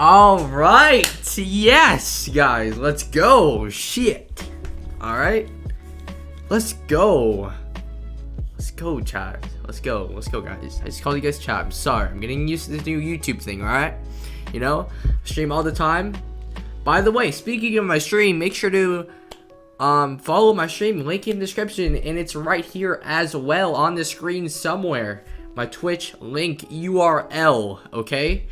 All right, yes, guys, let's go. Shit. All right, let's go. Let's go, chat. Let's go, guys. I just called you guys chat. I'm sorry. I'm getting used to this new YouTube thing. All right, you know, stream all the time. By the way, speaking of my stream, make sure to follow my stream. Link in the description, and it's right here as well on the screen somewhere. My Twitch link URL. Okay.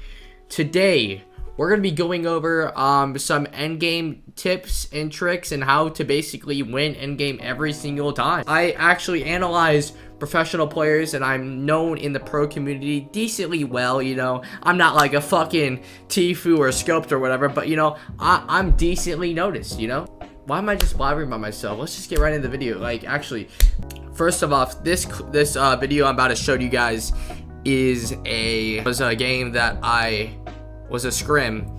Today, we're going to be going over some endgame tips and tricks and how to basically win endgame every single time. I actually analyze professional players, and I'm known in the pro community decently well, you know. I'm not like a fucking Tfue or Scoped or whatever, but, you know, I'm decently noticed, you know. Why am I just blabbering by myself? Let's just get right into the video. Like, actually, first of all, this video I'm about to show you guys was a game that was a scrim.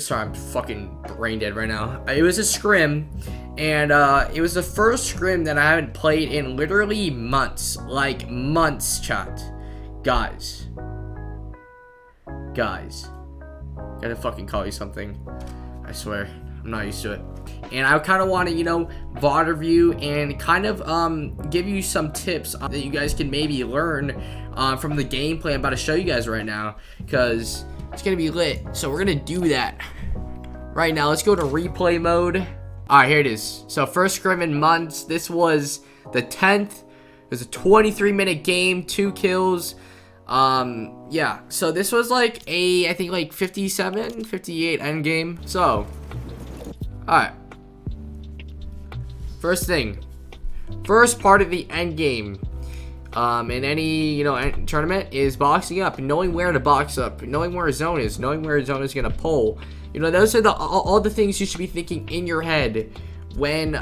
Sorry, I'm fucking brain dead right now. It was a scrim, and it was the first scrim that I haven't played in literally months. Like months, chat. Guys, gotta fucking call you something. I swear, I'm not used to it. And I kind of want to, you know, VOD review and kind of give you some tips that you guys can maybe learn from the gameplay I'm about to show you guys right now, because it's gonna be lit. So we're gonna do that right now. Let's go to replay mode. All right, here it is. So first scrim in months. This was the 10th. It was a 23-minute game, 2 kills. Yeah, so this was like I think like 57 58 end game. So all right, first part of the end game in any, you know, tournament is boxing up, knowing where to box up, knowing where a zone is, knowing where a zone is gonna pull. You know, those are all the things you should be thinking in your head when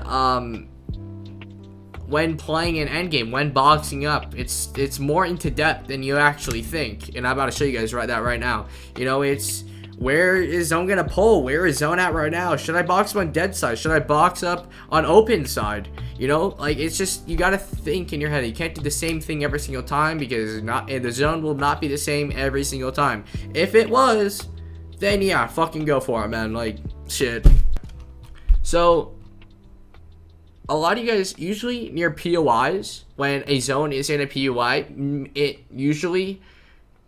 playing an endgame, when boxing up. It's more into depth than you actually think, and I'm about to show you guys that right now. You know, it's where is zone gonna pull? Where is zone at right now? Should I box up on dead side? Should I box up on open side? You know, like, it's just, you gotta think in your head. You can't do the same thing every single time, because the zone will not be the same every single time. If it was, then yeah, fucking go for it, man. Like, shit. So a lot of you guys, usually near POIs, when a zone is in a POI,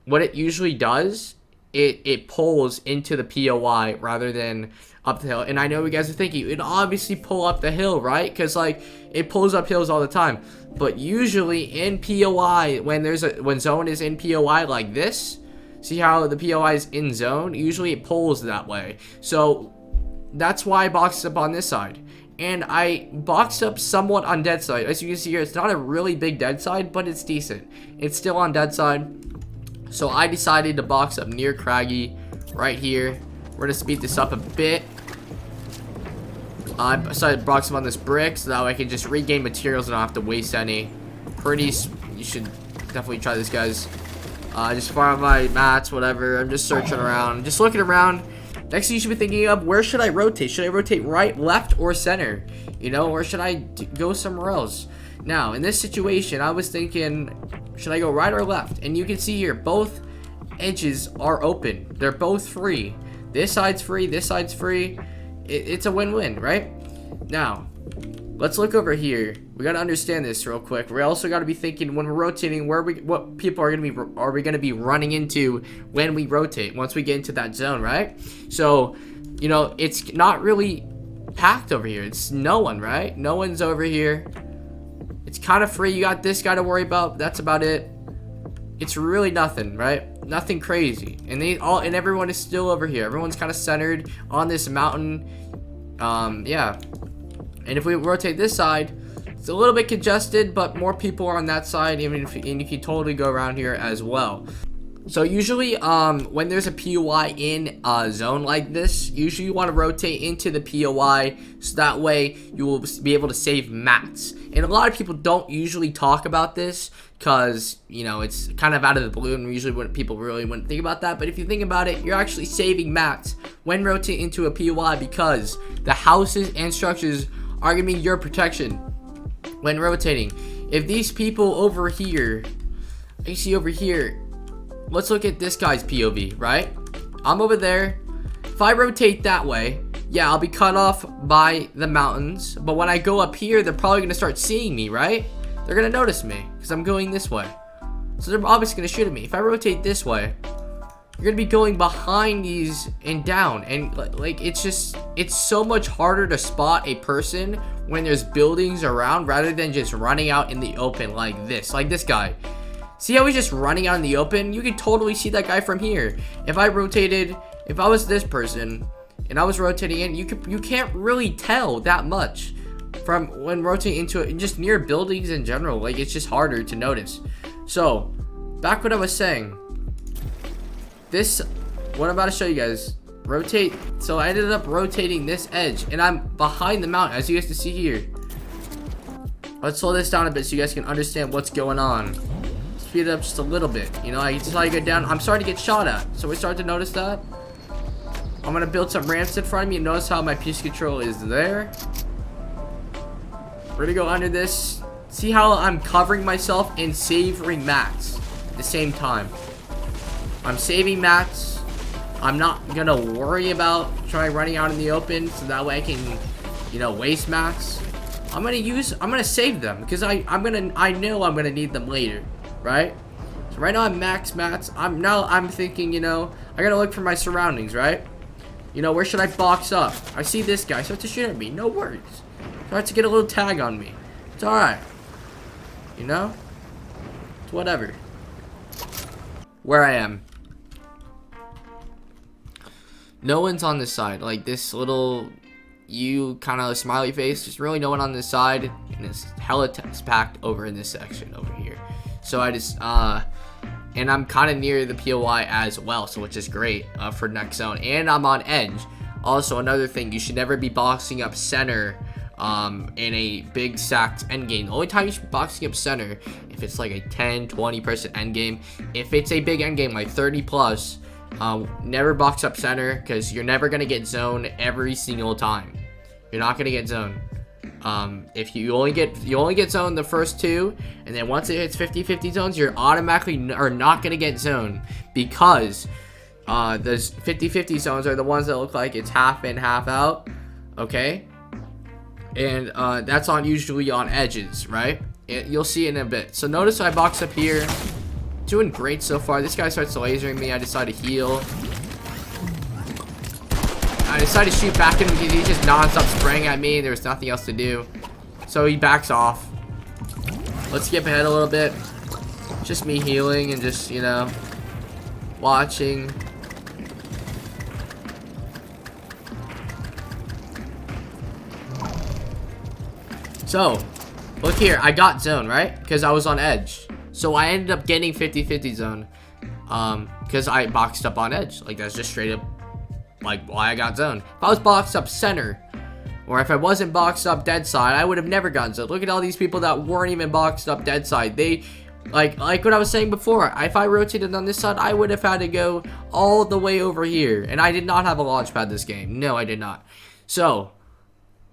what it usually does, it pulls into the POI rather than up the hill. And I know you guys are thinking, it'd obviously pull up the hill, right? Because, like, it pulls up hills all the time. But usually in POI, when zone is in POI like this, see how the POI is in zone? Usually it pulls that way. So that's why I boxed up on this side. And I boxed up somewhat on dead side. As you can see here, it's not a really big dead side, but it's decent. It's still on dead side. So I decided to box up near Craggy right here. We're gonna speed this up a bit. I decided to box up on this brick so that way I can just regain materials and I don't have to waste any. You should definitely try this, guys. Just farm my mats, whatever. I'm just searching around, just looking around. Next thing you should be thinking of, where should I rotate? Should I rotate right, left, or center? You know, or should I go somewhere else? Now, in this situation, I was thinking, should I go right or left? And you can see here, both edges are open. They're both free. This side's free, this side's free. It's a win-win, right? Now, let's look over here. We gotta understand this real quick. We also gotta be thinking when we're rotating, what people are we gonna be running into when we rotate, once we get into that zone, right? So, you know, it's not really packed over here. It's no one, right? No one's over here. It's kind of free. You got this guy to worry about. That's about it. It's really nothing, right? Nothing crazy. And everyone is still over here. Everyone's kind of centered on this mountain. Yeah. And if we rotate this side, it's a little bit congested, but more people are on that side, and if you totally go around here as well. So usually, when there's a POI in a zone like this, usually you want to rotate into the POI, so that way you will be able to save mats. And a lot of people don't usually talk about this, because, you know, it's kind of out of the blue, and usually people really wouldn't think about that. But if you think about it, you're actually saving mats when rotating into a POI, because the houses and structures are going to be your protection when rotating. If these people over here, you see over here, let's look at this guy's POV, right? I'm over there. If I rotate that way, yeah, I'll be cut off by the mountains. But when I go up here, they're probably going to start seeing me, right? They're going to notice me because I'm going this way. So they're obviously going to shoot at me. If I rotate this way, you're going to be going behind these and down. And like, it's so much harder to spot a person when there's buildings around rather than just running out in the open like this. Like this guy. See how he's just running out in the open? You can totally see that guy from here. If I was this person and I was rotating in, you can't really tell that much from when rotating into it, just near buildings in general. Like, it's just harder to notice. So back what I was saying, what I'm about to show you guys, rotate. So I ended up rotating this edge and I'm behind the mountain, as you guys can see here. Let's slow this down a bit so you guys can understand what's going on. Speed it up just a little bit. You know, I just how you go down. I'm starting to get shot at, so we start to notice that. I'm gonna build some ramps in front of me and notice how my piece control is there. We're gonna go under this. See how I'm covering myself and saving mats at the same time. I'm saving mats. I'm not gonna worry about running out in the open, so that way I can, you know, waste mats. I'm gonna save them because I know I'm gonna need them later, right? So right now I'm max mats. I'm thinking, you know, I gotta look for my surroundings, right? You know, where should I box up? I see this guy starts to shoot at me. No worries. Starts to get a little tag on me. It's alright. You know? It's whatever. Where I am. No one's on this side. Like this little kind of smiley face. There's really no one on this side. And it's hella packed over in this section over here. So I just, and I'm kind of near the POI as well, so which is great for next zone. And I'm on edge. Also, another thing, you should never be boxing up center in a big stacked endgame. The only time you should be boxing up center if it's like a 10-20% endgame. If it's a big endgame like 30 plus, never box up center because you're never gonna get zone every single time. You're not gonna get zone. If you only get zone the first two, and then once it hits 50-50 zones, you're automatically are not gonna get zone because those 50-50 zones are the ones that look like it's half in, half out. Okay, and that's usually on edges, right? You'll see it in a bit. So notice I box up here, doing great so far. This guy starts lasering me. I decide to heal. I decided to shoot back at him because he's just non-stop spraying at me. There was nothing else to do. So he backs off. Let's skip ahead a little bit. Just me healing and just, you know, watching. So, look here. I got zone, right? Because I was on edge. So I ended up getting 50-50 zone. Because I boxed up on edge. Like, that's just straight up like why I got zone. If I was boxed up center, or if I wasn't boxed up dead side, I would have never gotten zone. Look at all these people that weren't even boxed up dead side. They like what I was saying before. If I rotated on this side, I would have had to go all the way over here, and I did not have a launch pad this game. No, I did not. So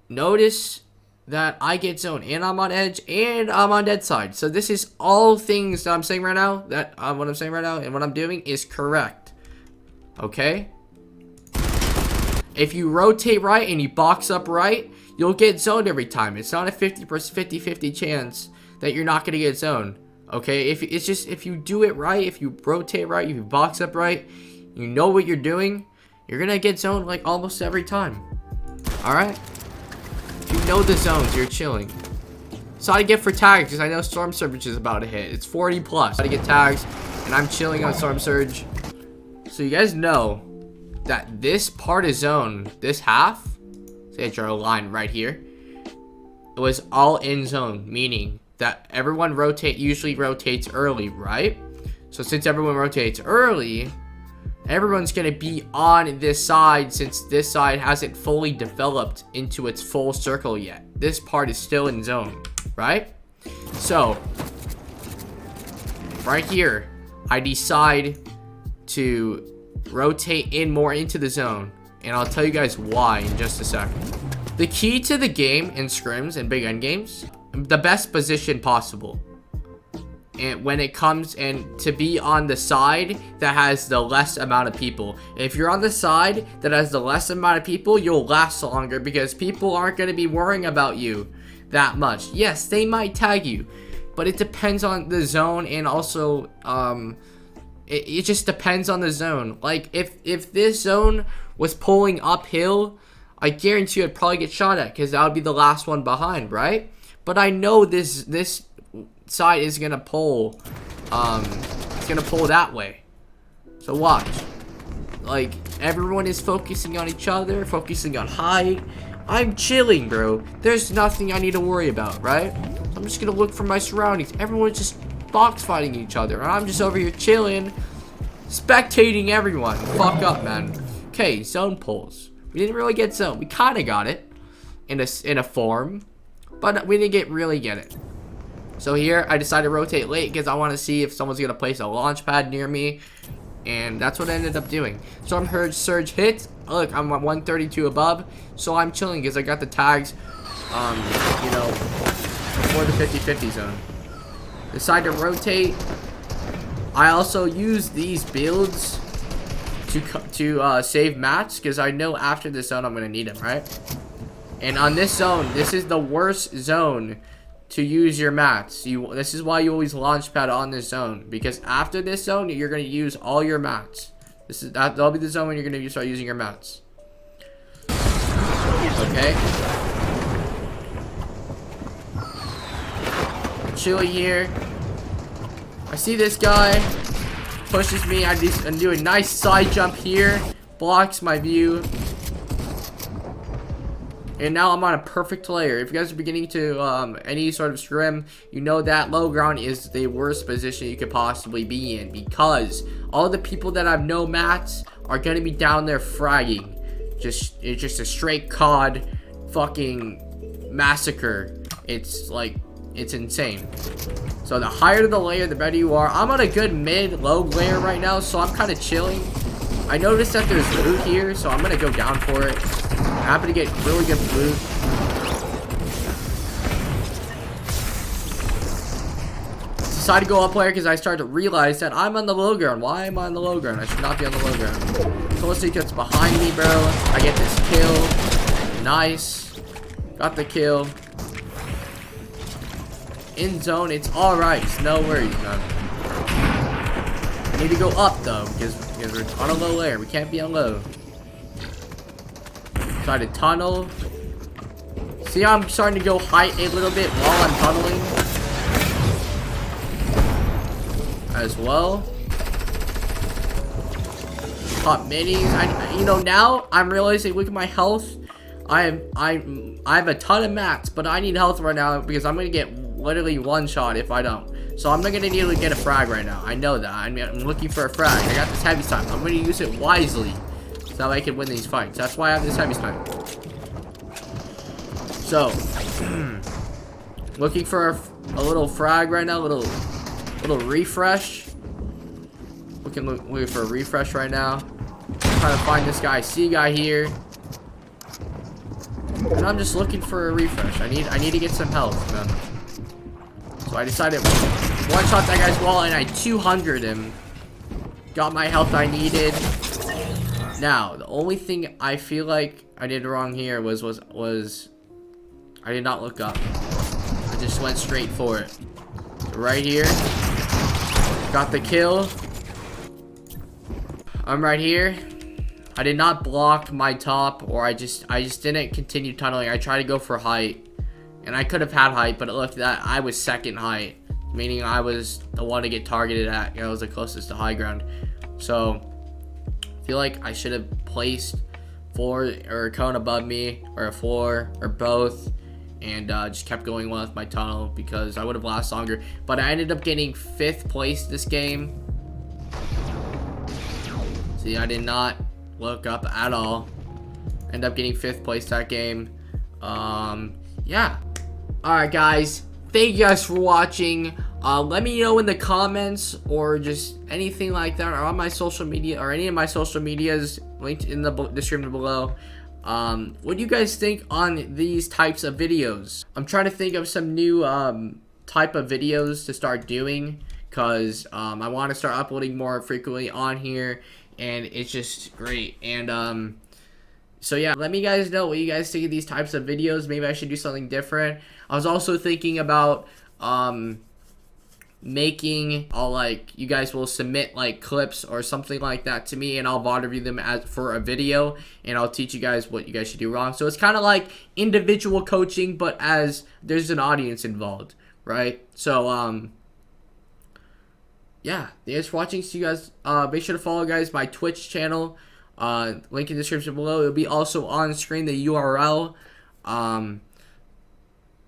notice that I get zone, and I'm on edge, and I'm on dead side. So this is all things that I'm saying right now. That what I'm saying right now and what I'm doing is correct. Okay. If you rotate right and you box up right, you'll get zoned every time. It's not a 50% chance that you're not going to get zoned. Okay? If you do it right, if you rotate right, if you box up right, you know what you're doing, you're going to get zoned like almost every time. Alright? If you know the zones, you're chilling. So I get for tags because I know Storm Surge is about to hit. It's 40 plus. I get tags and I'm chilling on Storm Surge. So you guys know that this part of zone, this half, say I draw a line right here, it was all in zone, meaning that everyone usually rotates early, right? So since everyone rotates early, everyone's gonna be on this side since this side hasn't fully developed into its full circle yet. This part is still in zone, right? So right here, I decide to rotate in more into the zone, and I'll tell you guys why in just a second. The key to the game in scrims and big end games, the best position possible. and when it comes and to be on the side that has the less amount of people. If you're on the side that has the less amount of people, you'll last longer because people aren't going to be worrying about you that much. Yes, they might tag you, but it depends on the zone, and also it just depends on the zone. Like if this zone was pulling uphill, I guarantee I'd probably get shot at because that would be the last one behind, right? But I know this side is gonna pull, it's gonna pull that way. So watch. Like, everyone is focusing on each other, focusing on height. I'm chilling, bro. There's nothing I need to worry about, right? I'm just gonna look for my surroundings. Everyone's just box fighting each other, and I'm just over here chilling, spectating everyone. Fuck up, man. Okay, zone pulls. We didn't really get zone. We kind of got it in a form, but we didn't really get it. So here, I decided to rotate late because I want to see if someone's gonna place a launch pad near me, and that's what I ended up doing. Storm Surge hit. Look, I'm at 132 above, so I'm chilling because I got the tags, you know, before the 50-50 zone. Decide to rotate. I also use these builds to save mats because I know after this zone I'm gonna need them, right? And on this zone, this is the worst zone to use your mats. This is why you always launch pad on this zone, because after this zone you're gonna use all your mats. That'll be the zone when you're gonna start using your mats. Okay. Chilly here. I see this guy pushes me. I do a nice side jump here, blocks my view, and now I'm on a perfect layer. If you guys are beginning to any sort of scrim, you know that low ground is the worst position you could possibly be in, because all the people that have no mats are gonna be down there fragging. It's just a straight COD fucking massacre. It's like, it's insane. So the higher the layer, the better you are. I'm on a good mid-low layer right now, so I'm kind of chilling. I noticed that there's loot here, so I'm gonna go down for it. I'm happy to get really good loot. Decided to go up layer because I started to realize that I'm on the low ground. Why am I on the low ground? I should not be on the low ground. Tulsi gets behind me, bro. I get this kill. Nice. Got the kill. In zone, it's alright. No worries, man. I need to go up, though, because we're on a low layer. We can't be on low. Try to tunnel. See how I'm starting to go height a little bit while I'm tunneling? As well. Pop minis. You know, now I'm realizing, look at my health. I have a ton of mats, but I need health right now because I'm gonna get literally one shot if I don't. So I'm not gonna need to get a frag right now. I know that. I'm looking for a frag. I got this heavy snipe. I'm gonna use it wisely so I can win these fights. That's why I have this heavy snipe. So looking for a little frag right now, little refresh. Looking for a refresh right now. Trying to find this guy, C guy here. And I'm just looking for a refresh. I need to get some health, man. So I decided one shot that guy's wall and I 200 him. Got my health I needed. Now, the only thing I feel like I did wrong here was I did not look up. I just went straight for it. So right here. Got the kill. I'm right here. I did not block my top, or I just didn't continue tunneling. I tried to go for height, and I could have had height, but it looked that I was second height, meaning I was the one to get targeted at. You know, I was the closest to high ground. So I feel like I should have placed floor or a cone above me, or a floor, or both, and just kept going with my tunnel because I would have lasted longer. But I ended up getting 5th place this game. See, I did not look up at all. End up getting 5th place that game. Yeah. Alright, guys, thank you guys for watching. Let me know in the comments or just anything like that, or on my social media, or any of my social medias linked in the description below. What do you guys think on these types of videos? I'm trying to think of some new type of videos to start doing. because I want to start uploading more frequently on here, and it's just great. And so yeah, let me guys know what you guys think of these types of videos. Maybe I should do something different. I was also thinking about making, you guys will submit like clips or something like that to me, and I'll VOD review them as for a video, and I'll teach you guys what you guys should do wrong. So it's kind of like individual coaching, but as there's an audience involved, right? So yeah, thanks for watching. See you guys. Make sure to follow guys my Twitch channel. Link in the description below. It'll be also on screen, the URL.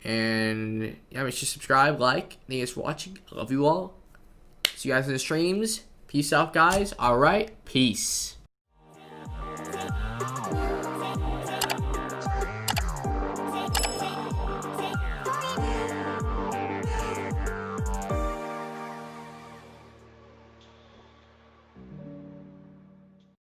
And yeah, make sure to subscribe, like. Thanks for watching. I love you all. See you guys in the streams. Peace out, guys. All right. Peace.